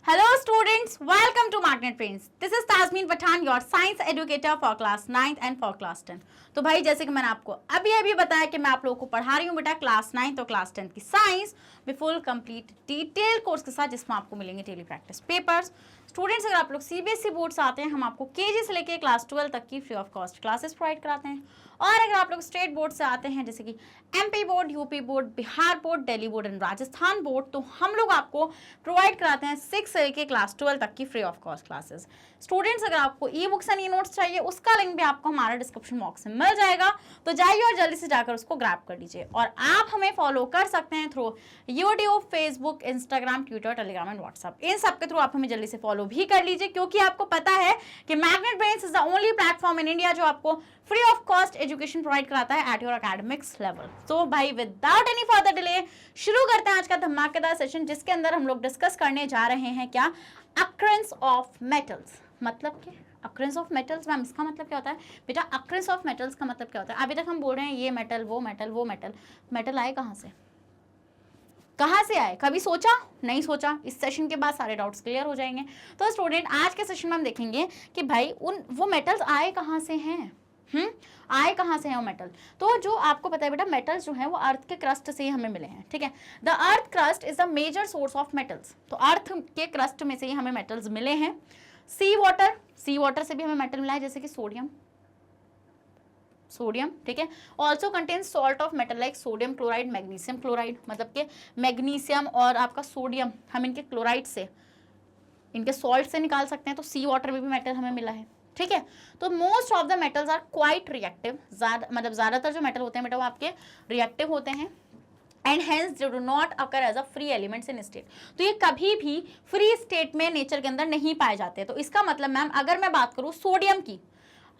Hello students, welcome to Magnet Brains. This is Tasmin Pathan, your science educator for class 9th and for class 10. तो भाई जैसे कि मैंने आपको अभी बताया कि मैं आप लोगों को पढ़ा रही हूँ बेटा क्लास 9th और क्लास 10th की साइंस में फुल कंप्लीट डिटेल कोर्स के साथ, जिसमें आपको मिलेंगे डेली प्रैक्टिस पेपर्स। स्टूडेंट्स, अगर आप लोग सीबीएसई बोर्ड से आते हैं, हम आपको केजी से लेकर क्लास 12 तक की free of cost classes provide कराते हैं। और अगर आप लोग स्टेट बोर्ड से आते हैं, जैसे कि MP board, UP board, Bihar board, Delhi board and Rajasthan board, तो हम लोग आपको प्रोवाइड कराते हैं 6 से लेकर क्लास 12 तक की free of cost classes. Students, अगर आपको e books and e notes चाहिए, उसका लिंक भी आपको हमारा डिस्क्रिप्शन बॉक्स में मिल जाएगा, तो जाइए और जल्दी से जाकर उसको ग्रैब कर लीजिए। और आप हमें फॉलो कर सकते हैं through YouTube, Facebook, Instagram, Twitter, Telegram and WhatsApp. इन सब के थ्रू आप हमें जल्दी से फॉलो भी कर लीजिए, क्योंकि आपको पता है कि magnet brains is the only platform in India जो आपको free of cost education provide कराता है एट योर एकेडमिक्स लेवल। तो भाई विदाउट एनी फर्दर डिले शुरू करते हैं आज का धमाकेदार सेशन, जिसके अंदर हम लोग डिस्कस करने जा रहे हैं क्या, अक्रेंस ऑफ मेटल्स। मतलब क्या अक्रेंस ऑफ मेटल्स? मैम इसका मतलब क्या होता है बेटा? अक्रेंस ऑफ मेटल्स का मतलब क्या होता है? अभी तक हम बोल रहे हैं ये मेटल, वो मेटल, वो मेटल। मेटल आए कहाँ से? कहाँ से आए? कभी सोचा? नहीं सोचा। इस सेशन के बाद सारे डाउट्स क्लियर हो जाएंगे। तो स्टूडेंट, आज के सेशन में हम देखेंगे कि भाई वो मेटल्स आए कहाँ से हैं। आए कहाँ से हैं वो मेटल? तो जो आपको पता है बेटा, मेटल्स जो है वो अर्थ के क्रस्ट से ही हमें मिले हैं, ठीक है। The earth crust is the major source of metals. तो अर्थ के क्रस्ट में से ही हमें मेटल्स मिले हैं। सी वाटर से भी हमें मेटल मिला है, जैसे कि सोडियम, ठीक है। Also contains salt of metal like sodium chloride, magnesium chloride. मतलब कि मैग्नीशियम और आपका सोडियम हम इनके क्लोराइड से, इनके सॉल्ट से निकाल सकते हैं। तो सी वाटर में भी मेटल हमें मिला है, ठीक है। तो most of the metals are quite reactive. मतलब ज्यादातर जो मेटल होते हैं बेटा वो आपके रिएक्टिव होते हैं, and hence do not occur as a free elements in state. तो ये कभी भी फ्री स्टेट में नेचर के अंदर नहीं पाए जाते। तो इसका मतलब मैम, अगर मैं बात करूं सोडियम की,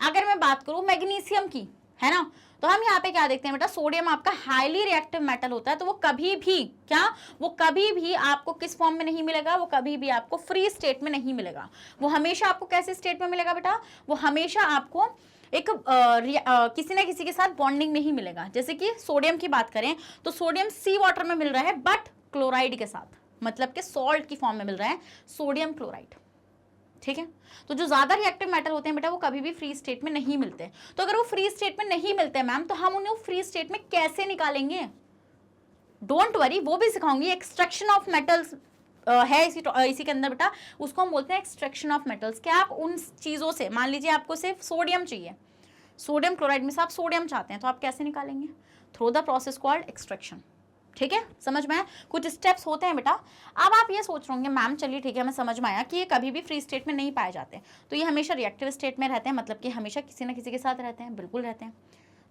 अगर मैं बात करूं मैग्नीशियम की, है ना, तो हम यहाँ पे क्या देखते हैं बेटा, सोडियम आपका हाईली रिएक्टिव मेटल होता है। तो वो कभी भी क्या, वो कभी भी आपको किस फॉर्म में नहीं मिलेगा, वो कभी भी आपको फ्री स्टेट में नहीं मिलेगा। वो हमेशा आपको कैसे स्टेट में मिलेगा बेटा? वो हमेशा आपको एक किसी ना किसी के साथ बॉन्डिंग में ही मिलेगा। जैसे कि सोडियम की बात करें तो सोडियम सी वाटर में मिल रहा है, बट क्लोराइड के साथ, मतलब कि सॉल्ट की फॉर्म में मिल रहा है सोडियम क्लोराइड, ठीक है। तो जो ज्यादा रिएक्टिव मेटल होते हैं बेटा वो कभी भी फ्री स्टेट में नहीं मिलते। तो अगर वो फ्री स्टेट में नहीं मिलते मैम, तो हम उन्हें फ्री स्टेट में कैसे निकालेंगे? डोंट वरी, वो भी सिखाऊंगी। एक्सट्रैक्शन ऑफ मेटल्स है इसी के अंदर बेटा, उसको हम बोलते हैं एक्सट्रैक्शन ऑफ मेटल्स। क्या आप उन चीजों से, मान लीजिए आपको सिर्फ सोडियम चाहिए, सोडियम क्लोराइड में से आप सोडियम चाहते हैं, तो आप कैसे निकालेंगे? Through the process called extraction, ठीक है। समझ में आया? कुछ स्टेप्स होते हैं बेटा। अब आप ये सोच रहे होंगे मैम चलिए ठीक है, हमें समझ में आया कि ये कभी भी फ्री स्टेट में नहीं पाए जाते, तो ये हमेशा रिएक्टिव स्टेट में रहते हैं, मतलब कि हमेशा किसी ना किसी के साथ रहते हैं। बिल्कुल रहते हैं।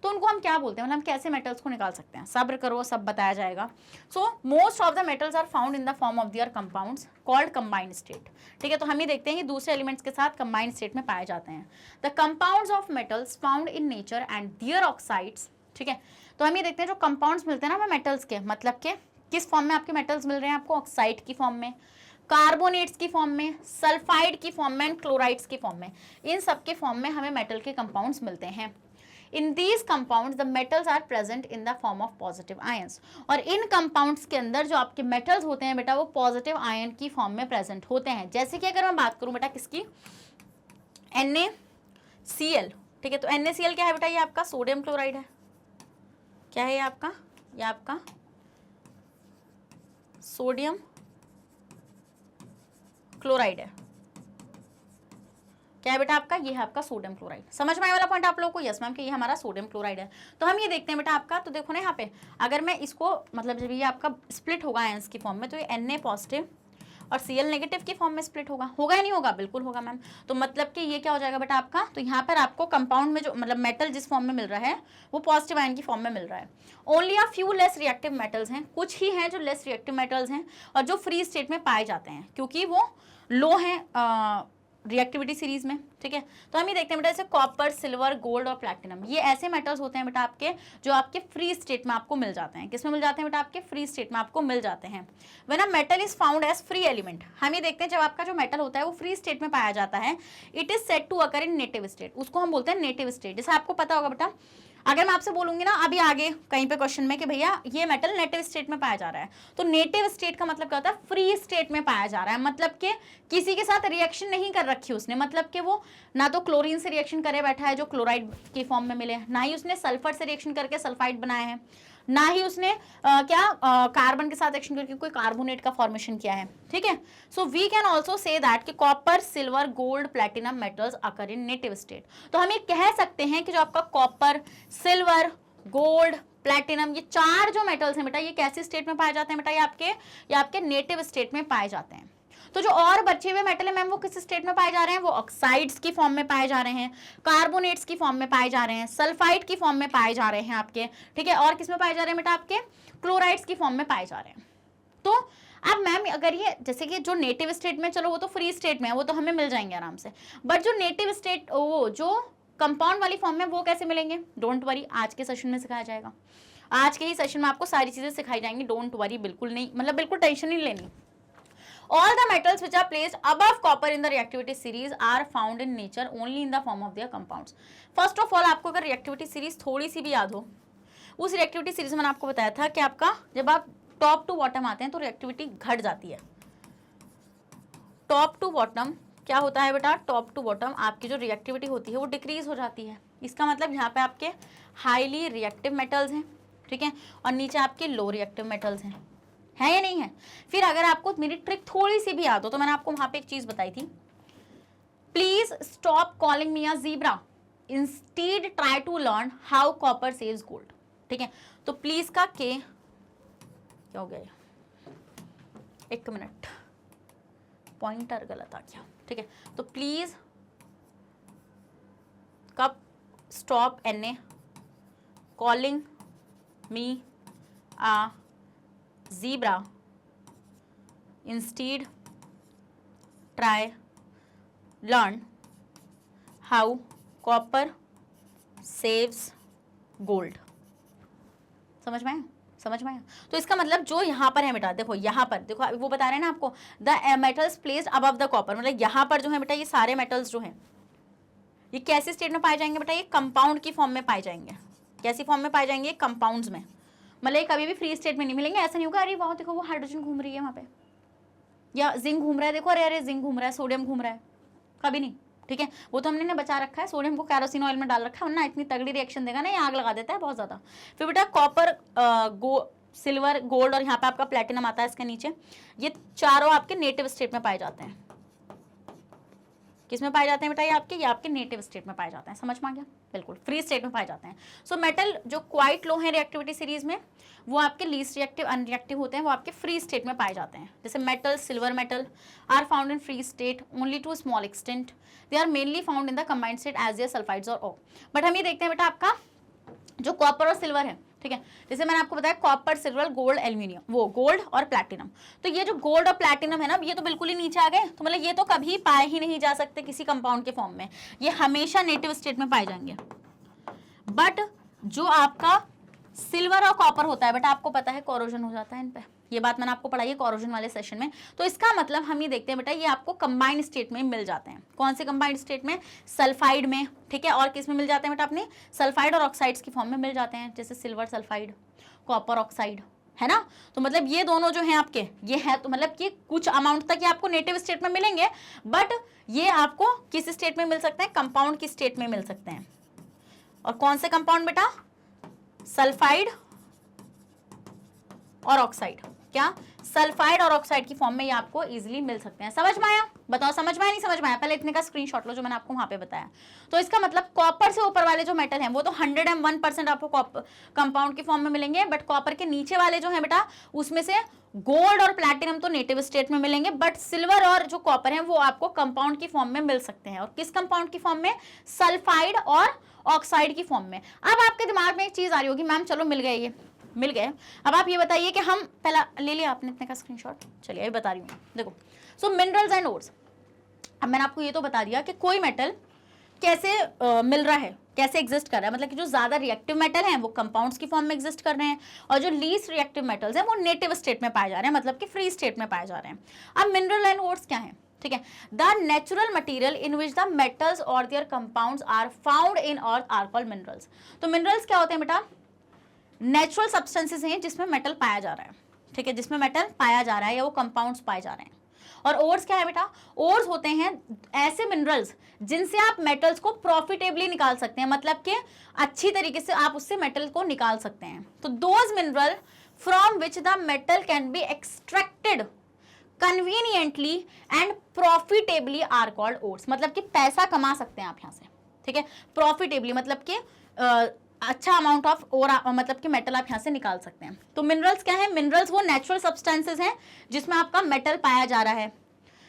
तो उनको हम क्या बोलते हैं, मतलब हम कैसे मेटल्स को निकाल सकते हैं? सब्र करो, सब बताया जाएगा। So most of the metals are found in the form of their compounds called combined state, ठीक है। तो हम ये देखते हैं कि दूसरे एलिमेंट्स के साथ कंबाइंड स्टेट में पाए जाते हैं। The compounds of metals found in nature and their oxides, ठीक है। तो हम ये देखते हैं जो कंपाउंड्स मिलते हैं ना हमें मेटल्स के, मतलब के किस फॉर्म में आपके मेटल्स मिल रहे हैं आपको? ऑक्साइड की फॉर्म में, कार्बोनेट्स की फॉर्म में, सल्फाइड की फॉर्म में एंड क्लोराइड्स की फॉर्म में। इन सब के फॉर्म में हमें मेटल के कंपाउंड्स मिलते हैं। In these compounds the metals are present in the form of positive ions. और इन कंपाउंड्स के अंदर जो आपके मेटल्स होते हैं बेटा वो पॉजिटिव आयन की फॉर्म में प्रेजेंट होते हैं। जैसे कि अगर मैं बात करूं बेटा किसकी, NaCl, ठीक है। तो NaCl क्या है बेटा? ये आपका सोडियम क्लोराइड है। क्या है ये आपका? ये आपका सोडियम क्लोराइड है। क्या है बेटा आपका? ये है आपका सोडियम क्लोराइड। समझ में आया वाला पॉइंट आप लोगों को? यस मैम, कि ये हमारा सोडियम क्लोराइड है। तो हम ये देखते हैं बेटा आपका, तो देखो ना यहाँ पे, अगर मैं इसको, मतलब जब ये आपका स्प्लिट होगा आयंस की फॉर्म में, तो ये Na पॉजिटिव और Cl नेगेटिव की फॉर्म में स्प्लिट होगा। होगा या नहीं होगा? बिल्कुल होगा मैम। तो मतलब कि ये क्या हो जाएगा बेटा आपका, तो यहाँ पर आपको कंपाउंड में जो मतलब मेटल जिस फॉर्म में मिल रहा है वो पॉजिटिव आयन की फॉर्म में मिल रहा है। Only a few less reactive metals हैं, कुछ ही हैं जो लेस रिएक्टिव मेटल्स हैं और जो फ्री स्टेट में पाए जाते हैं, क्योंकि वो लो हैं रिएक्टिविटी सीरीज में, ठीक है। तो हम ये देखते हैं बेटा, जैसे कॉपर, सिल्वर, गोल्ड और प्लैटिनम, ये ऐसे मेटल्स होते हैं बेटा आपके जो आपके फ्री स्टेट में आपको मिल जाते हैं। किसमें मिल जाते हैं बेटा? आपके फ्री स्टेट में आपको मिल जाते हैं। When a metal is found as free element, हम ये देखते हैं जब आपका जो मेटल होता है वो फ्री स्टेट में पाया जाता है, it is said to occur in native state. उसको हम बोलते हैं नेटिव स्टेट। जैसे आपको पता होगा बेटा, अगर मैं आपसे बोलूंगी ना अभी आगे कहीं पे क्वेश्चन में कि भैया ये मेटल नेटिव स्टेट में पाया जा रहा है, तो नेटिव स्टेट का मतलब क्या होता है, फ्री स्टेट में पाया जा रहा है, मतलब कि किसी के साथ रिएक्शन नहीं कर रखी उसने, मतलब कि वो ना तो क्लोरीन से रिएक्शन करे बैठा है जो क्लोराइड की फॉर्म में मिले, ना ही उसने सल्फर से रिएक्शन करके सल्फाइड बनाया है, ना ही उसने कार्बन के साथ एक्शन करके कोई कार्बोनेट का फॉर्मेशन किया है, ठीक है। So we can also say that कि copper, silver, gold, platinum metals occur in native state. तो हम ये कह सकते हैं कि जो आपका कॉपर, सिल्वर, गोल्ड, प्लेटिनम, ये चार जो मेटल्स हैं बेटा, ये कैसी स्टेट में पाए जाते हैं बेटा, ये आपके नेटिव स्टेट में पाए जाते हैं। तो जो और बचे हुए मेटल है मैम वो किस स्टेट में पाए जा रहे हैं, वो ऑक्साइड्स की फॉर्म में पाए जा रहे हैं, कार्बोनेट्स की फॉर्म में पाए जा रहे हैं, सल्फाइड की फॉर्म में पाए जा रहे हैं आपके, ठीक है, और किस में पाए जा रहे हैं बेटा, आपके क्लोराइड्स की फॉर्म में पाए जा रहे हैं। तो अब मैम अगर ये जैसे कि जो नेटिव स्टेट में, चलो वो तो फ्री स्टेट में है, वो तो हमें मिल जाएंगे आराम से, बट जो नेटिव स्टेट वो जो कंपाउंड वाली फॉर्म में वो कैसे मिलेंगे, डोंट वरी, आज के सेशन में सिखाया जाएगा, आज के ही सेशन में आपको सारी चीजें सिखाई जाएंगी, डोंट वरी, बिल्कुल नहीं, मतलब बिल्कुल टेंशन नहीं लेनी। All the metals which are placed above copper in the reactivity series are found in nature only in the form of their compounds. First of all, आपको अगर रिएक्टिविटी सीरीज थोड़ी सी भी याद हो, उस रिएक्टिविटी सीरीज में मैंने आपको बताया था कि आपका जब आप टॉप टू बॉटम आते हैं तो रिएक्टिविटी घट जाती है। टॉप टू बॉटम क्या होता है बेटा, टॉप टू बॉटम आपकी जो रिएक्टिविटी होती है वो डिक्रीज हो जाती है। इसका मतलब यहाँ पे आपके हाईली रिएक्टिव मेटल्स हैं, ठीक है, और नीचे आपके लो रिएक्टिव मेटल्स हैं, है या नहीं है। फिर अगर आपको मेरी ट्रिक थोड़ी सी भी याद हो तो मैंने आपको वहां पे एक चीज बताई थी, please stop calling me a zebra, instead try to learn how copper saves gold, ठीक है। तो प्लीज का के क्या हो गया, एक मिनट, पॉइंटर गलत आ गया, ठीक है। तो प्लीज कब stop N calling me uh zebra, instead try learn how copper saves gold। समझ में आया, समझ में आया। तो इसका मतलब जो यहाँ पर है बेटा, देखो यहाँ पर देखो वो बता रहे हैं ना आपको, the metals placed above the copper, मतलब यहाँ पर जो है बेटा ये सारे मेटल्स जो हैं ये कैसी स्टेट में पाए जाएंगे बेटा, ये कंपाउंड की फॉर्म में पाए जाएंगे। कैसी फॉर्म में पाए जाएंगे, कंपाउंड्स में, मतलब कभी भी फ्री स्टेट में नहीं मिलेंगे। ऐसा नहीं होगा अरे वाह देखो वो हाइड्रोजन घूम रही है वहाँ पे, या जिंक घूम रहा है, देखो अरे अरे जिंक घूम रहा है, सोडियम घूम रहा है, कभी नहीं, ठीक है। वो तो हमने ना बचा रखा है, सोडियम को कैरोसिन ऑयल में डाल रखा है, वरना इतनी तगड़ी रिएक्शन देगा ना ये आग लगा देता है बहुत ज़्यादा। फिर बेटा कॉपर, सिल्वर, गोल्ड और यहाँ पे आपका प्लेटिनम आता है इसके नीचे, ये चारों आपके नेटिव स्टेट में पाए जाते हैं। किस में पाए जाते हैं बेटा, ये आपके नेटिव स्टेट में पाए जाते हैं। समझ में आ गया, बिल्कुल फ्री स्टेट में पाए जाते हैं। सो मेटल जो क्वाइट लो है रिएक्टिविटी सीरीज में वो आपके लीस्ट रिएक्टिव, अनरिएक्टिव होते हैं, वो आपके फ्री स्टेट में पाए जाते हैं। जैसे metal, silver metal are found in free state only to small extent, they are mainly found in the combined state as their sulphides और ओ। बट हम ये देखते हैं बेटा आपका जो कॉपर और सिल्वर है, ठीक है, जैसे मैंने आपको बताया कॉपर, सिल्वर, गोल्ड, एल्यूमिनियम, वो गोल्ड और प्लैटिनम, तो ये जो गोल्ड और प्लैटिनम है ना ये तो बिल्कुल ही नीचे आ गए, तो मतलब ये तो कभी पाए ही नहीं जा सकते किसी कंपाउंड के फॉर्म में, ये हमेशा नेटिव स्टेट में पाए जाएंगे। बट जो आपका सिल्वर और कॉपर होता है बेटा आपको पता है कोरोजन हो जाता है इन पे, ये बात मैंने आपको पढ़ाई है कोरोजन वाले सेशन में। तो इसका मतलब हम ये देखते हैं बेटा ये आपको कंबाइंड स्टेट में मिल जाते हैं। कौन से कंबाइंड स्टेट में, सल्फाइड में, ठीक है, और किस में मिल जाते हैं बेटा अपने, सल्फाइड और ऑक्साइड्स की फॉर्म में मिल जाते हैं, जैसे सिल्वर सल्फाइड, कॉपर ऑक्साइड, है ना। तो मतलब ये दोनों जो हैं आपके ये है, तो मतलब कि कुछ अमाउंट तक ये आपको नेटिव स्टेट में मिलेंगे, बट ये आपको किस स्टेट में मिल सकते हैं, कंपाउंड की स्टेट में मिल सकते हैं। और कौन से कंपाउंड बेटा, सल्फाइड और ऑक्साइड, क्या सल्फाइड और ऑक्साइड की फॉर्म में ये आपको इजीली मिल सकते हैं। समझ में आया, बताओ समझ में आया नहीं समझ में आया, पहले इतने का स्क्रीनशॉट लो जो मैंने आपको वहां पे बताया। तो इसका मतलब कॉपर से ऊपर वाले जो मेटल हैं वो तो 101% आपको कंपाउंड की फॉर्म में मिलेंगे, बट कॉपर के नीचे वाले जो है बेटा उसमें से गोल्ड और प्लैटिनम तो नेटिव स्टेट में मिलेंगे, बट सिल्वर और जो कॉपर है वो आपको कंपाउंड की फॉर्म में मिल सकते हैं। और किस कंपाउंड की फॉर्म में, सल्फाइड और ऑक्साइड की फॉर्म में। अब आपके दिमाग में एक चीज आ रही होगी, मैम चलो मिल गए, ये मिल गए, अब आप ये बताइए कि हम पहला ले लिया आपने इतने का स्क्रीनशॉट, चलिए अभी बता रही हूँ, देखो। सो मिनरल्स एंड ओर्स, अब मैंने आपको ये तो बता दिया कि कोई मेटल कैसे मिल रहा है, कैसे एग्जिस्ट कर रहा है, मतलब कि जो ज्यादा रिएक्टिव मेटल हैं वो कंपाउंड्स की फॉर्म में एग्जिस्ट कर रहे हैं, और जो लीस्ट रिएक्टिव मेटल्स हैं वो नेटिव स्टेट में पाए जा रहे हैं, मतलब कि फ्री स्टेट में पाए जा रहे हैं। अब मिनरल एंड ओर्स क्या है, ठीक ठीक है। The natural material in which the metals और their compounds are found in earth are called minerals. तो मिनरल्स क्या होते हैं बेटा? नेचुरल सब्सटेंसेस हैं जिसमें मेटल पाया जा रहा है, ठीक है, जिसमें मेटल पाया जा रहा है या वो कंपाउंड्स पाए जा रहे हैं। और ओर्स क्या है बेटा? ओर्स होते हैं ऐसे मिनरल्स जिनसे आप मेटल्स को प्रॉफिटेबली निकाल सकते हैं, मतलब कि अच्छी तरीके से आप उससे मेटल को निकाल सकते हैं। तो those mineral from which the metal can be extracted conveniently and profitably are called ores. मतलब कि पैसा कमा सकते हैं आप यहाँ से, ठीक है, प्रॉफिटेबली मतलब कि अच्छा अमाउंट ऑफ और मतलब कि मेटल आप यहाँ से निकाल सकते हैं। तो मिनरल्स क्या है? मिनरल्स वो नेचुरल सब्सटेंसेस हैं जिसमें आपका मेटल पाया जा रहा है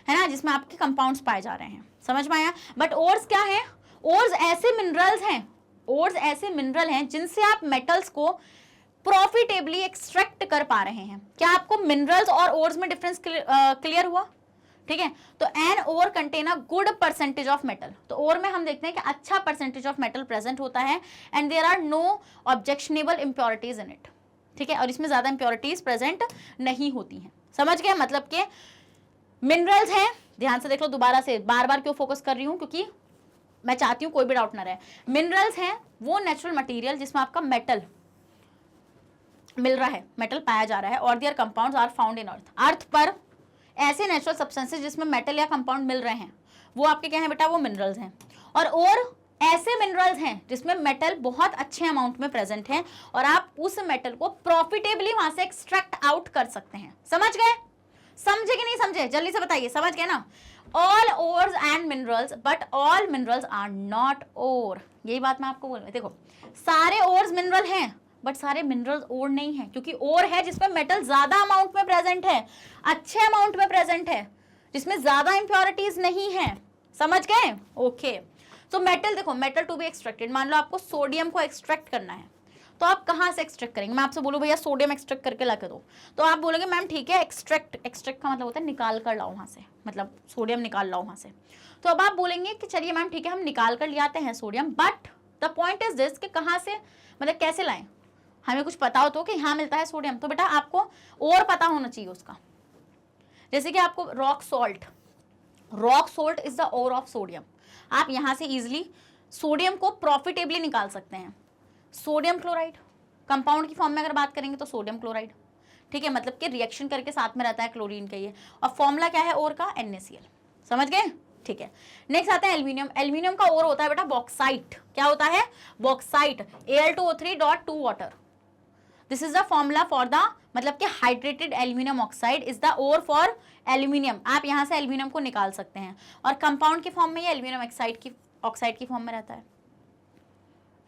ना, जिसमें आपके कंपाउंड्स पाए जा रहे हैं। समझ में आया? बट ओर्स क्या है? ओर्स ऐसे मिनरल्स हैं, ओर्स ऐसे मिनरल हैं जिनसे आप मेटल्स को प्रॉफिटेबली एक्सट्रैक्ट कर पा रहे हैं। क्या आपको मिनरल्स और ओर्स में डिफरेंस क्लियर हुआ? ठीक है। तो an ore contain a good percentage of metal. तो ओर में हम देखते हैं कि अच्छा परसेंटेज ऑफ मेटल प्रेजेंट होता है and there are no objectionable impurities in it, ठीक है, और इसमें ज्यादा इंप्योरिटीज प्रेजेंट नहीं होती हैं। समझ गए? मतलब कि मिनरल्स हैं, ध्यान से देख लो, दोबारा से बार बार क्यों फोकस कर रही हूं, क्योंकि मैं चाहती हूं कोई भी डाउट ना रहे। मिनरल्स हैं वो नेचुरल मटेरियल जिसमें आपका मेटल मिल रहा है, मेटल पाया जा रहा है, और their compounds are found in earth. Earth पर ऐसे नेचुरल सब्सटेंसेस जिसमें मेटल या कंपाउंड मिल रहे हैं वो आपके क्या हैं बेटा? वो मिनरल्स हैं। और ऐसे मिनरल्स हैं जिसमें मेटल बहुत अच्छे अमाउंट में प्रेजेंट है और आप उस मेटल को प्रॉफिटेबली वहां से एक्सट्रैक्ट आउट कर सकते हैं। समझ गए? समझे कि नहीं समझे? जल्दी से बताइए। समझ गए ना? All ores and minerals but all minerals are not ore. यही बात मैं आपको बोल रही। देखो, सारे ओर्स मिनरल हैं बट सारे मिनरल्स ओर नहीं है, क्योंकि ओर है जिसमें मेटल ज्यादा अमाउंट में प्रेजेंट है, अच्छे अमाउंट में प्रेजेंट है, जिसमें ज्यादा इंप्योरिटीज नहीं है। समझ गए? ओके। तो मेटल, देखो, मेटल टू बी एक्सट्रैक्टेड, मान लो आपको सोडियम को एक्सट्रैक्ट करना है, तो आप कहाँ से एक्सट्रैक्ट करेंगे? मैं आपसे बोलूँ भैया सोडियम एक्सट्रैक्ट करके ला के दो, तो आप बोलोगे मैम ठीक है, एक्सट्रैक्ट का मतलब होता है निकाल कर लाओ वहाँ से, मतलब सोडियम निकाल लाओ वहाँ से। तो अब आप बोलेंगे कि चलिए मैम ठीक है, हम निकाल कर ले आते हैं sodium, but the point is this कि कहाँ से, मतलब कैसे लाएं? हमें कुछ पता हो तो कि यहाँ मिलता है सोडियम, तो बेटा आपको और पता होना चाहिए उसका। जैसे कि आपको rock salt is the ore of sodium. आप यहाँ से इजिली सोडियम को प्रॉफिटेबली निकाल सकते हैं। सोडियम क्लोराइड कंपाउंड की फॉर्म में अगर बात करेंगे तो सोडियम क्लोराइड, ठीक है, मतलब कि रिएक्शन करके साथ में रहता है क्लोरीन का ये, और फॉर्मूला क्या है ओर का? NaCl। समझ गए? ठीक है। नेक्स्ट आता है एल्यूमिनियम। एल्यूमिनियम का ओर होता है बेटा बॉक्साइट। क्या होता है? Bauxite, Al2O3.2 water. This is the formula for the, मतलब कि hydrated aluminium oxide is the ore for aluminium. आप यहाँ से एल्यूमिनियम को निकाल सकते हैं, और कंपाउंड की फॉर्म में ये एल्यूमिनियम ऑक्साइड की फॉर्म में रहता है।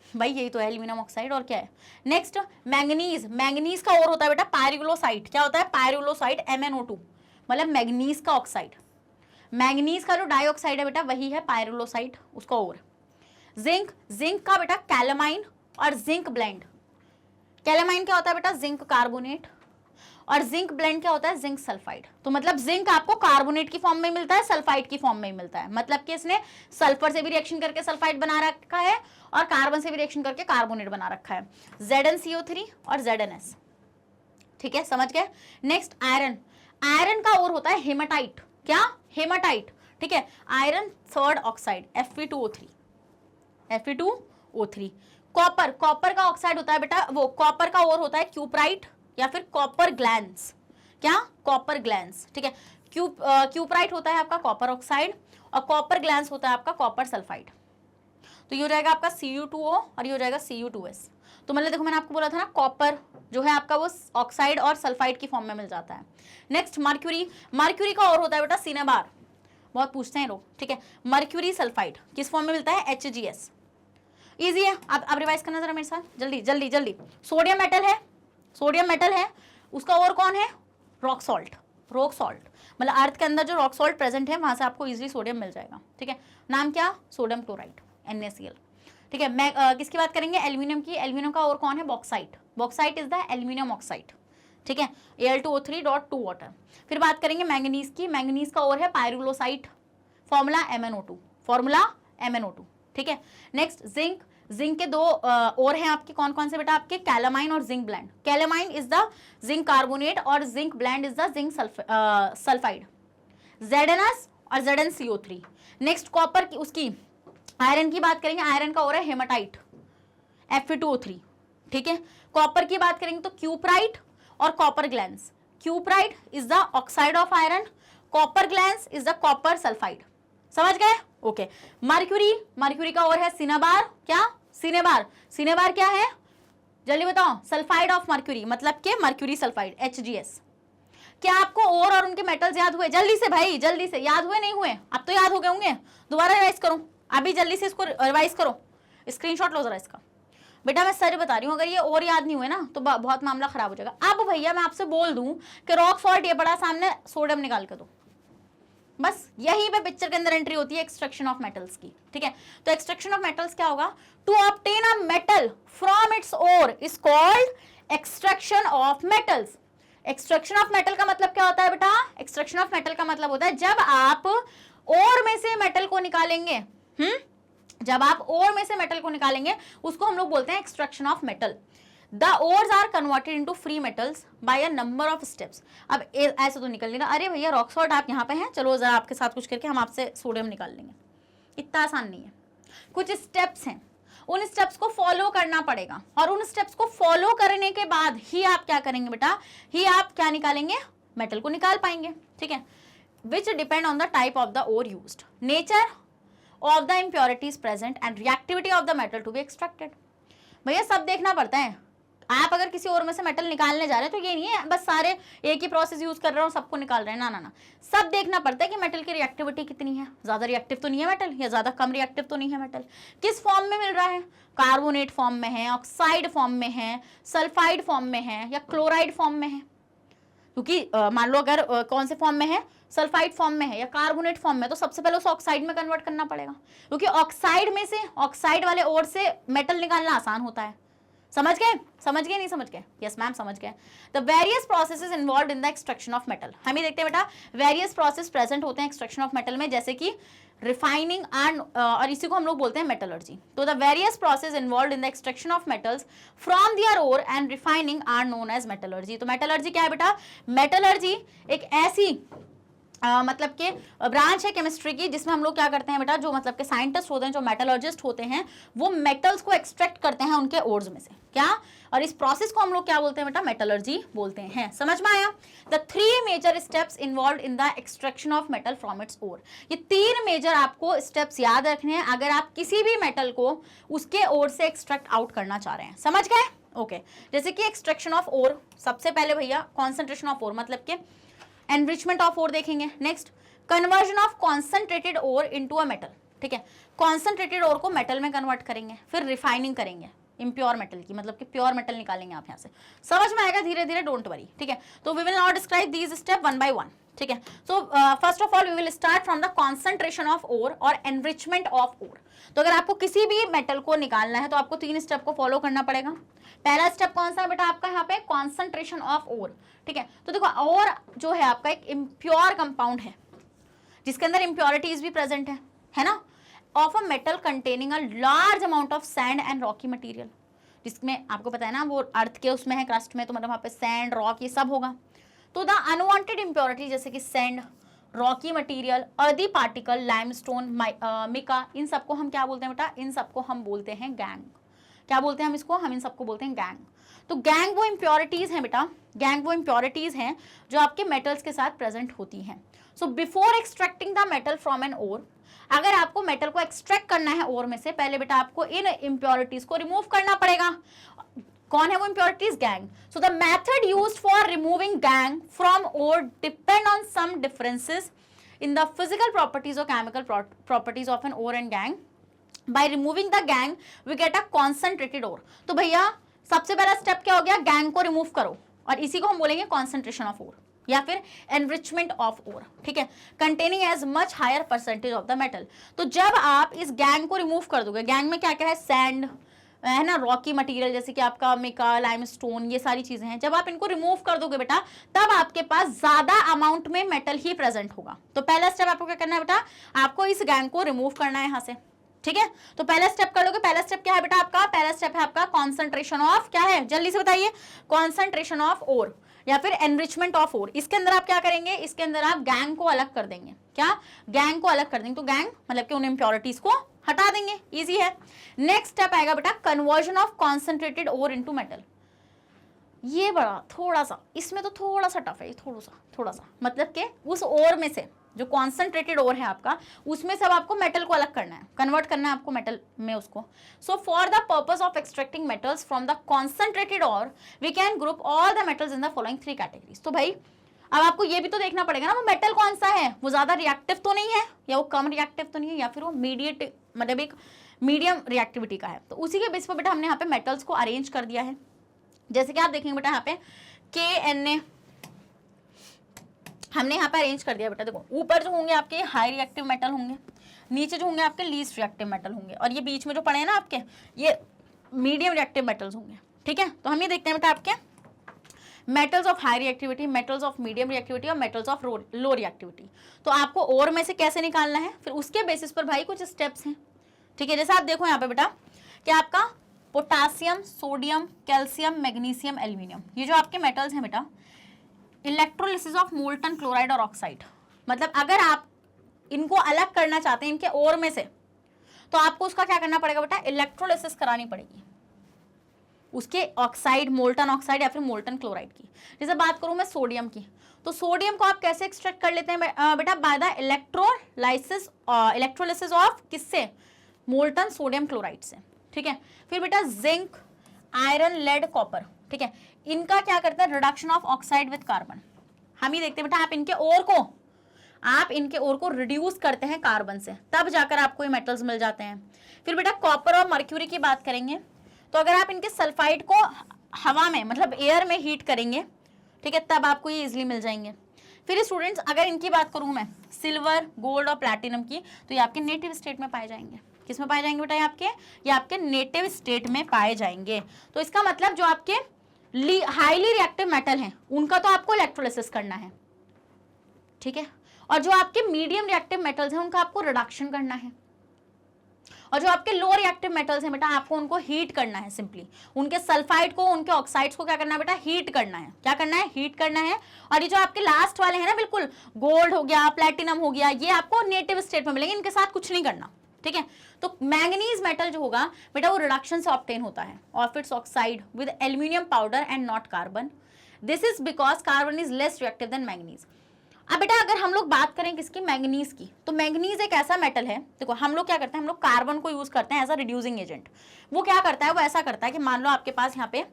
भाई यही तो है एल्यूमिनियम ऑक्साइड, और क्या है? Next manganese. मैंगनीज का और होता है बेटा पायरुलोसाइट। क्या होता है? पायरुलोसाइट, MnO2, मतलब मैंगनीज का ऑक्साइड। मैंगनीज का जो डाइऑक्साइड है बेटा वही है पायरुलोसाइट, उसका और। जिंक का बेटा कैलामाइन और जिंक ब्लेंड। कैलामाइन क्या होता है बेटा? जिंक कार्बोनेट, और जिंक ब्लेंड क्या होता है? Zinc sulphide. तो मतलब जिंक आपको कार्बोनेट की फॉर्म में मिलता है, सल्फाइड की फॉर्म में मिलता है, मतलब कि इसने सल्फर से भी रिएक्शन करके सल्फाइड बना रखा है और कार्बन से भी रिएक्शन करके कार्बोनेट बना रखा है, ZnCO3 और ZnS। ठीक है, समझ गए? Next iron. आयरन का और होता है हेमाटाइट। क्या? हेमाटाइट, ठीक है, iron third oxide, Fe2O3। Copper का ऑक्साइड होता है बेटा, वो कॉपर का और होता है क्यूप्राइट या फिर कॉपर ग्लैंस। क्या? कॉपर ग्लैंस, ठीक है। क्यूप्राइट होता है आपका कॉपर ऑक्साइड, और कॉपर ग्लैंस होता है आपका कॉपर सल्फाइड। तो ये हो जाएगा आपका Cu2O और ये हो जाएगा Cu2S। तो मतलब देखो मैंने आपको बोला था ना, कॉपर जो है आपका वो ऑक्साइड और सल्फाइड की फॉर्म में मिल जाता है। नेक्स्ट मर्क्यूरी का और होता है बेटा सिनेबार, बहुत पूछते हैं लोग, ठीक है। मर्क्यूरी सल्फाइड किस फॉर्म में मिलता है? HgS। इजी है, अब रिवाइज करना जरा मेरे साथ, जल्दी जल्दी जल्दी। सोडियम मेटल है, उसका और कौन है? रॉक सॉल्ट, मतलब अर्थ के अंदर जो रॉक सॉल्ट प्रेजेंट है वहां से आपको इजीली सोडियम मिल जाएगा, ठीक है। नाम क्या? सोडियम क्लोराइड, NaCl, ठीक है। मैं किसकी बात करेंगे? एल्यूमिनियम की। एल्यूमिनियम का और कौन है? Bauxite is the aluminium oxide, ठीक है, Al2O3.2 वाटर। फिर बात करेंगे मैंगनीज की। मैंगनीज का और है पायरुलोसाइट, फॉर्मूला MnO2, ठीक है। नेक्स्ट जिंक के दो और हैं आपके, कौन कौन से बेटा? आपके कैलामाइन और zinc blende. Calamine is the zinc carbonate और zinc blende is the zinc sulphide. ZnS और ZnCO3। नेक्स्ट कॉपर की, उसकी आयरन की बात करेंगे, आयरन का और है हेमाटाइट Fe2O3, ठीक है। कॉपर की बात करेंगे तो क्यूप्राइट और copper glance. Cuprite is the oxide of iron, copper glance is the copper sulphide. समझ गए? ओके। मर्क्यूरी, मर्क्यूरी का और है सिनेबार, क्या सिनेबार, सिनेबार क्या है जल्दी बताओ, सल्फाइड ऑफ मर्क्यूरी, मतलब के मर्क्यूरी सल्फाइड HgS। क्या आपको और उनके मेटल्स याद हुए? जल्दी से भाई, जल्दी से, याद हुए नहीं हुए? अब तो याद हो गए होंगे, दोबारा रिवाइज करो, अभी जल्दी से इसको रिवाइज करो, स्क्रीनशॉट लो जरा इसका। बेटा मैं सर बता रही हूँ, अगर ये और याद नहीं हुए ना तो बहुत मामला खराब हो जाएगा। अब भैया मैं आपसे बोल दूं कि रॉक सॉल्ट ये बड़ा सामने सोडियम निकाल के दो, बस यहीं पे पिक्चर के अंदर एंट्री होती है एक्सट्रैक्शन ऑफ मेटल्स की, ठीक है। तो एक्सट्रैक्शन ऑफ मेटल्स क्या होगा? To obtain a metal from its ore is called extraction of metals. Extraction of metal का मतलब क्या होता है बेटा? एक्सट्रैक्शन ऑफ मेटल का मतलब होता है जब आप ओर में से मेटल को निकालेंगे, जब आप ओर में से मेटल को निकालेंगे उसको हम लोग बोलते हैं extraction of metal. The ores are converted into free metals by a number of steps. अब ऐसे तो निकल लेगा, अरे भैया रॉक सॉल्ट आप यहाँ पे हैं, चलो जरा आपके साथ कुछ करके हम आपसे सोडियम निकाल लेंगे। इतना आसान नहीं है, कुछ स्टेप्स हैं, उन स्टेप्स को फॉलो करना पड़ेगा, और उन स्टेप्स को फॉलो करने के बाद ही आप क्या करेंगे बेटा, ही आप क्या निकालेंगे, मेटल को निकाल पाएंगे, ठीक है। Which depend on the type of the ore used, nature of the impurities present and reactivity of the metal to be extracted. भैया सब देखना पड़ता है। आप अगर किसी और में से मेटल निकालने जा रहे हैं तो ये नहीं है बस सारे एक ही प्रोसेस यूज कर रहे हो सबको निकाल रहे हैं, ना ना ना, सब देखना पड़ता है कि मेटल की रिएक्टिविटी कितनी है, ज्यादा रिएक्टिव तो नहीं है मेटल या ज्यादा कम रिएक्टिव तो नहीं है मेटल, किस फॉर्म में मिल रहा है, कार्बोनेट फॉर्म में है, ऑक्साइड फॉर्म में है, सल्फाइड फॉर्म में है या क्लोराइड फॉर्म में है। क्योंकि मान लो अगर कौन से फॉर्म में है, सल्फाइड फॉर्म में है या कार्बोनेट फॉर्म में, तो सबसे पहले उसे ऑक्साइड में कन्वर्ट करना पड़ेगा, क्योंकि ऑक्साइड में से, ऑक्साइड वाले ओर से मेटल निकालना आसान होता है। समझ गए? समझ गए नहीं समझ गए? यस मैम समझ गए। The various processes involved in the extraction of metal, हम ही देखते हैं बेटा वेरियस प्रोसेस प्रेजेंट होते हैं एक्सट्रैक्शन ऑफ मेटल में, जैसे कि रिफाइनिंग एंड और इसी को हम लोग बोलते हैं मेटलर्जी। तो the various process involved in the extraction of metals from their ore and refining are known as metallurgy. तो मेटलर्जी क्या है बेटा? मेटलर्जी एक ऐसी मतलब के ब्रांच है केमिस्ट्री की जिसमें हम लोग क्या करते हैं बेटा, जो मतलब के साइंटिस्ट होते हैं, जो मेटलर्जिस्ट होते हैं, वो मेटल्स को एक्सट्रैक्ट करते हैं उनके ओर्स में से, क्या, और इस प्रोसेस को हम लोग क्या बोलते हैं बेटा? मेटलर्जी बोलते हैं। समझ में आया? The 3 major steps involved in the extraction of metal from its ore. ये 3 मेजर आपको स्टेप्स याद रखने हैं अगर आप किसी भी मेटल को उसके ओर से एक्सट्रैक्ट आउट करना चाह रहे हैं। समझ गए? ओके। जैसे कि एक्सट्रैक्शन ऑफ ओर, सबसे पहले भैया कॉन्सेंट्रेशन ऑफ ओर मतलब के एनरिचमेंट ऑफ ओर देखेंगे। Next conversion of concentrated ore into a metal, ठीक है, कॉन्सेंट्रेटेड ओर को मेटल में कन्वर्ट करेंगे, फिर रिफाइनिंग करेंगे इम्प्योर मेटल की, मतलब कि प्योर मेटल निकालेंगे आप यहाँ से। समझ में आएगा धीरे धीरे, डोंट वरी, ठीक है। तो we will not describe these step one by one, ठीक है। So first of all we will start from the concentration of ore और एनरिचमेंट ऑफ ओर। तो अगर आपको किसी भी मेटल को निकालना है तो आपको 3 स्टेप को फॉलो करना पड़ेगा। पहला स्टेप कौन सा है बेटा आपका? यहाँ पे कॉन्सेंट्रेशन ऑफ ओर, ठीक है। तो देखो ओर जो है आपका एक इम्प्योर कंपाउंड है जिसके अंदर इम्प्योरिटीज भी प्रेजेंट है ना, of a metal containing a large amount of sand and Rocky material, जिसमें आपको पता है ना वो अर्थ के उसमें है, क्रस्ट में, तो मतलब वहाँ पे सैंड रॉक ये सब होगा। तो द अनवांटेड इम्प्योरिटी जैसे कि sand, rocky material, earthy particle, limestone, mica, इन सबको हम क्या बोलते हैं बेटा? इन सबको हम बोलते हैं गैंग। क्या बोलते हैं हम इसको? हम इन सबको बोलते हैं गैंग। तो गैंग वो इम्प्योरिटीज हैं बेटा, गैंग वो इम्प्योरिटीज हैं जो आपके मेटल्स के साथ प्रेजेंट होती हैं। So before extracting the metal from an ore, अगर आपको मेटल को एक्सट्रैक्ट करना है ओर में से, पहले बेटा आपको इन इम्प्योरिटीज को रिमूव करना पड़ेगा। कौन है वो impurities? Gangue. So the method used for removing gangue from ore depend on some differences in the physical properties और chemical properties of an ore and gangue. By removing the gang, we get a concentrated ore. तो भैया सबसे पहला step क्या हो गया? Gang को remove करो, और इसी को हम बोलेंगे कॉन्सेंट्रेशन ऑफ ओर या फिर एनरिचमेंट ऑफ ओर, ठीक है, containing as much higher percentage of the metal. तो जब आप इस गैंग को रिमूव कर दोगे, गैंग में क्या क्या है? सैंड है ना, रॉकी मटेरियल जैसे कि आपका मिका, लाइमस्टोन, ये सारी चीजें हैं। जब आप इनको रिमूव कर दोगे बेटा, तब आपके पास ज्यादा अमाउंट में मेटल ही प्रेजेंट होगा। तो पहला स्टेप आपको क्या करना है बेटा? आपको इस गैंग को रिमूव करना है यहाँ से, ठीक है। तो पहला स्टेप कर लोगे। पहला स्टेप क्या है बेटा आपका? पहला स्टेप है आपका कॉन्सेंट्रेशन ऑफ, क्या है जल्दी से बताइए? Concentration of ore. या फिर एनरिचमेंट ऑफ ओर, इसके अंदर आप क्या करेंगे, इसके अंदर आप गैंग को अलग कर देंगे। क्या, गैंग को अलग कर देंगे। तो गैंग मतलब कि उन इम्प्योरिटीज को हटा देंगे, इजी है। नेक्स्ट स्टेप आएगा बेटा conversion of concentrated ore into metal. ये बड़ा थोड़ा सा, इसमें तो थोड़ा सा टफ है, ये थोड़ा सा मतलब कि उस ओर में से जो कॉन्सेंट्रेटेड ओर है आपका, उसमें से अब आपको मेटल को अलग करना है, कन्वर्ट करना है आपको मेटल में उसको। So for the purpose of extracting metals from the concentrated ore we can group all the metals in the following 3 categories. तो भाई अब आपको ये भी तो देखना पड़ेगा ना वो मेटल कौन सा है, वो ज्यादा रिएक्टिव तो नहीं है, या वो कम रिएक्टिव तो नहीं है, या फिर वो मीडिएट मतलब एक मीडियम रिएक्टिविटी का है। तो उसी के बेस पर बेटा हमने यहाँ पे मेटल्स को अरेंज कर दिया है। जैसे कि आप देखेंगे बेटा यहाँ पे KNA हमने यहाँ पे अरेंज कर दिया बेटा। देखो ऊपर जो होंगे आपके हाई रिएक्टिव मेटल होंगे, नीचे जो होंगे आपके लीस्ट रिएक्टिव मेटल होंगे, और ये बीच में जो पड़े हैं ना आपके ये मीडियम रिएक्टिव मेटल्स होंगे। ठीक है, तो हम ये देखते हैं बेटा आपके metals of high reactivity, metals of medium reactivity और मेटल्स ऑफ लो रिएक्टिविटी। तो आपको ओर में से कैसे निकालना है, फिर उसके बेसिस पर भाई कुछ स्टेप्स हैं। ठीक है, जैसे आप देखो यहाँ पे बेटा कि आपका potassium, sodium, calcium, magnesium, aluminium, ये जो आपके मेटल्स हैं बेटा, इलेक्ट्रोलिसिस ऑफ मोल्टन क्लोराइड और ऑक्साइड, मतलब अगर आप इनको अलग करना चाहते हैं इनके ओर में से, तो आपको उसका क्या करना पड़ेगा बेटा, इलेक्ट्रोलिसिस करानी पड़ेगी उसके ऑक्साइड, मोल्टन ऑक्साइड या फिर मोल्टन क्लोराइड की। जैसे बात करूं मैं सोडियम की, तो सोडियम को आप कैसे एक्सट्रैक्ट कर लेते हैं बेटा, बाय द इलेक्ट्रोलिसिस ऑफ किससे, मोल्टन सोडियम क्लोराइड से। ठीक है, फिर बेटा जिंक, आयरन, लेड, कॉपर, ठीक है, इनका क्या करते हैं, reduction of oxide with carbon. हम ही देखते हैं बेटा आप इनके ओर को रिड्यूस करते हैं कार्बन से, तब जाकर आपको ये मेटल्स मिल जाते हैं। फिर बेटा कॉपर और मर्क्यूरी की बात करेंगे, तो अगर आप इनके सल्फाइड को हवा में मतलब एयर में हीट करेंगे, ठीक है, तब आपको ये इजिली मिल जाएंगे। फिर स्टूडेंट्स अगर इनकी बात करूं मैं सिल्वर, गोल्ड और प्लैटिनम की, तो ये आपके नेटिव स्टेट में पाए जाएंगे। किस में पाए जाएंगे बेटा, ये आपके नेटिव स्टेट में पाए जाएंगे। तो इसका मतलब जो आपके हाईली रिएक्टिव मेटल हैं उनका तो आपको इलेक्ट्रोलिसिस करना है। ठीक है, और जो आपके मीडियम रिएक्टिव मेटल्स हैं उनका आपको रिडक्शन करना है, और जो आपके लो रिएक्टिव मेटल्स हैं बेटा आपको उनको हीट करना है। सिंपली उनके सल्फाइड को, उनके ऑक्साइड्स को क्या करना है बेटा, हीट करना है। क्या करना है, हीट करना है। और ये जो आपके लास्ट वाले हैं ना, बिल्कुल गोल्ड हो गया, प्लैटिनम हो गया, ये आपको नेटिव स्टेट में मिलेंगे, इनके साथ कुछ नहीं करना। ठीक है, तो मैंगनीज मेटल जो होगा बेटा वो रिडक्शन से ऑब्टेन होता है of its oxide with aluminium powder and not carbon. This is because carbon is less reactive than manganese. अब बेटा अगर हम लोग बात करें किसकी, मैंगनीज की, तो मैंगनीज एक ऐसा मेटल है, देखो हम लोग क्या करते हैं, हम लोग कार्बन को यूज करते हैं एज अ रिड्यूसिंग एजेंट। वो क्या करता है, वो ऐसा करता है कि मान लो आपके पास यहाँ पे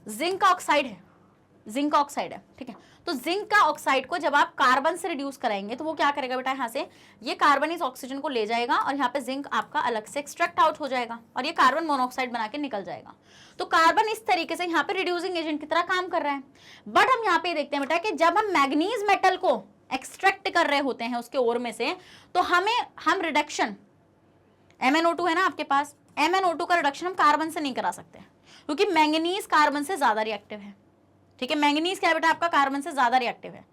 जिंक का ऑक्साइड है, ठीक है, तो जिंक का ऑक्साइड को जब आप कार्बन से रिड्यूस कराएंगे तो वो क्या करेगा बेटा, यहाँ से ये कार्बन इस ऑक्सीजन को ले जाएगा और यहाँ पे जिंक आपका अलग से एक्सट्रैक्ट आउट हो जाएगा और ये कार्बन मोनोऑक्साइड बना के निकल जाएगा। तो कार्बन इस तरीके से यहाँ पे रिड्यूसिंग एजेंट की तरह काम कर रहा है। बट हम यहाँ पे देखते हैं बेटा कि जब हम मैग्नीज मेटल को एक्सट्रैक्ट कर रहे होते हैं उसके ओर में से, तो हम रिडक्शन MnO2 है ना आपके पास, MnO2 का रिडक्शन हम कार्बन से नहीं करा सकते क्योंकि मैंगनीज कार्बन से ज्यादा रिएक्टिव है। ठीक है, मैंगनीज क्या है बेटा आपका, कार्बन से ज्यादा रिएक्टिव है,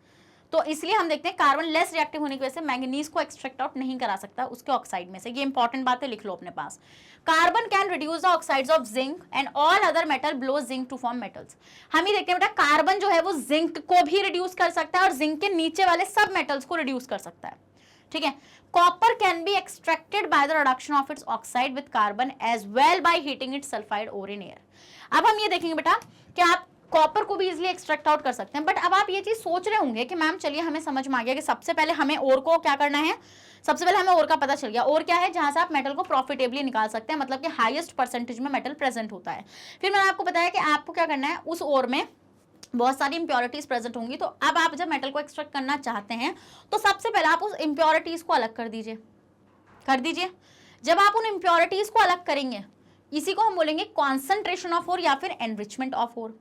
तो इसलिए हम देखते हैं कार्बन लेस रिएक्टिव होने की वजह से मैंगनीज को एक्सट्रैक्ट आउट नहीं करा सकता उसके ऑक्साइड में से। ये इंपॉर्टेंट बात है, लिख लो अपने पास। Carbon can reduce the oxides of zinc and all other metal below zinc to form metals. हम ही देखते हैं बेटा कार्बन जो है वो जिंक को भी रिड्यूस कर सकता है और जिंक के नीचे वाले सब मेटल्स को रिड्यूस कर सकता है। ठीक है, copper can be extracted by the reduction of its oxide with carbon as well by heating its sulphide ore in air. अब हम ये देखेंगे बेटा कि आप कॉपर को भी इजीली एक्सट्रैक्ट आउट कर सकते हैं। बट अब आप ये चीज सोच रहे होंगे कि मैम चलिए हमें समझ में आ गया कि सबसे पहले हमें ओर को क्या करना है, सबसे पहले हमें ओर का पता चल गया। ओर क्या है, जहां से आप मेटल को प्रॉफिटेबली निकाल सकते हैं, मतलब कि हाईएस्ट परसेंटेज में मेटल प्रेजेंट होता है। फिर मैंने आपको बताया कि आपको क्या करना है, उस ओर में बहुत सारी इंप्योरिटीज प्रेजेंट होंगी। तो अब आप जब मेटल को एक्सट्रैक्ट करना चाहते हैं तो सबसे पहले आप उस इंप्योरिटीज को अलग कर दीजिए। जब आप उन इंप्योरिटीज को अलग करेंगे, इसी को हम बोलेंगे कॉन्सेंट्रेशन ऑफ ओर या फिर एनरिचमेंट ऑफ ओर।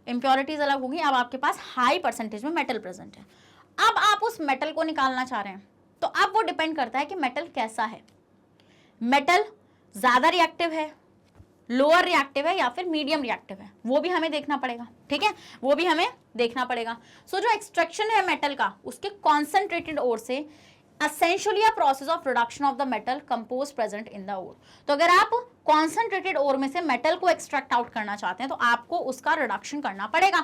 इंप्योरिटीज अलग होंगी, अब आपके पास हाई परसेंटेज में मेटल प्रेजेंट है। अब आप उस मेटल को निकालना चाह रहे हैं, तो अब वो डिपेंड करता है कि मेटल कैसा है। मेटल ज्यादा रिएक्टिव है, लोअर रिएक्टिव है या फिर मीडियम रिएक्टिव है, वो भी हमें देखना पड़ेगा। ठीक है, वो भी हमें देखना पड़ेगा। सो जो एक्सट्रैक्शन है मेटल का उसके कॉन्सेंट्रेटेड ओर से essentially a process of reduction of the metal composed present in the ore। तो अगर आप कॉन्सेंट्रेटेड ओर में से मेटल को एक्सट्रैक्ट आउट करना चाहते हैं तो आपको उसका रिडक्शन करना पड़ेगा।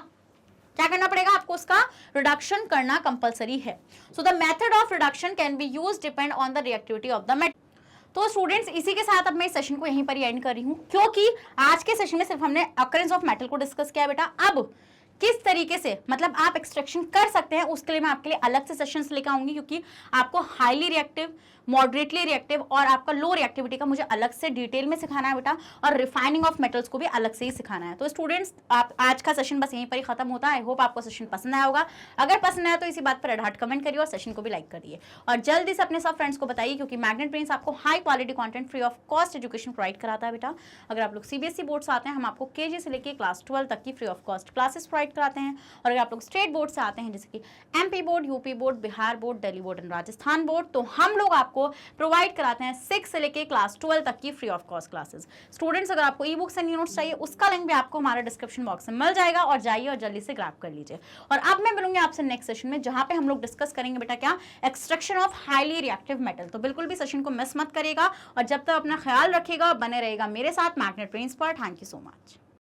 क्या करना पड़ेगा? आपको उसका रिडक्शन करना कंपलसरी है। सो the method of reduction can be use depend on the reactivity of the metal. तो स्टूडेंट्स इसी के साथ अब मैं इस सेशन को यहीं पर ही एंड कर रही हूं, क्योंकि आज के सेशन में सिर्फ हमने अकरेंस ऑफ मेटल को डिस्कस किया बेटा। अब किस तरीके से मतलब आप एक्सट्रैक्शन कर सकते हैं उसके लिए मैं आपके लिए अलग से सेशंस लेकर आऊंगी, क्योंकि आपको हाईली रिएक्टिव, मॉडरेटली रिएक्टिव और आपका लो रिएक्टिविटी का मुझे अलग से डिटेल में सिखाना है बेटा, और रिफाइनिंग ऑफ मेटल्स को भी अलग से ही सिखाना है। तो स्टूडेंट्स आप आज का सेशन बस यहीं पर ही खत्म होता है। आई होप आपको सेशन पसंद आया होगा। अगर पसंद आया तो इसी बात पर एडहार्ट कमेंट करिए और सेशन को भी लाइक करिए और जल्दी से अपने सब फ्रेंड्स को बताइए, क्योंकि मैग्नेट ब्रेन्स आपको high quality content free of cost education provide कराता है बेटा। अगर आप लोग सीबीएसई बोर्ड से आते हैं, हम आपको केजी से लेकर क्लास 12 तक की free of cost classes provide कराते हैं। और अगर आप लोग स्टेट बोर्ड से आते हैं, जैसे कि MP board, UP board, Bihar board, Delhi board and Rajasthan board, तो हम लोग आपको प्रोवाइड कराते हैं 6 से लेके क्लास 12 तक की free of cost classes. Students अगर आपको ई बुक्स एंड नोट्स चाहिए, उसका लिंक भी आपको हमारे डिस्क्रिप्शन बॉक्स में मिल जाएगा, और जाइए और जल्दी से ग्रैब कर लीजिए। और अब मैं मिलूंगी आपसे नेक्स्ट सेशन में, जहां पे हम लोग डिस्कस करेंगे बेटा क्या, extraction of highly reactive metal. तो बिल्कुल भी सेशन को मिस मत करिएगा, और जब तक अपना ख्याल रखिएगा, बने रहेगा मेरे साथ मैग्नेट ब्रेन्स पर। Thank you so much.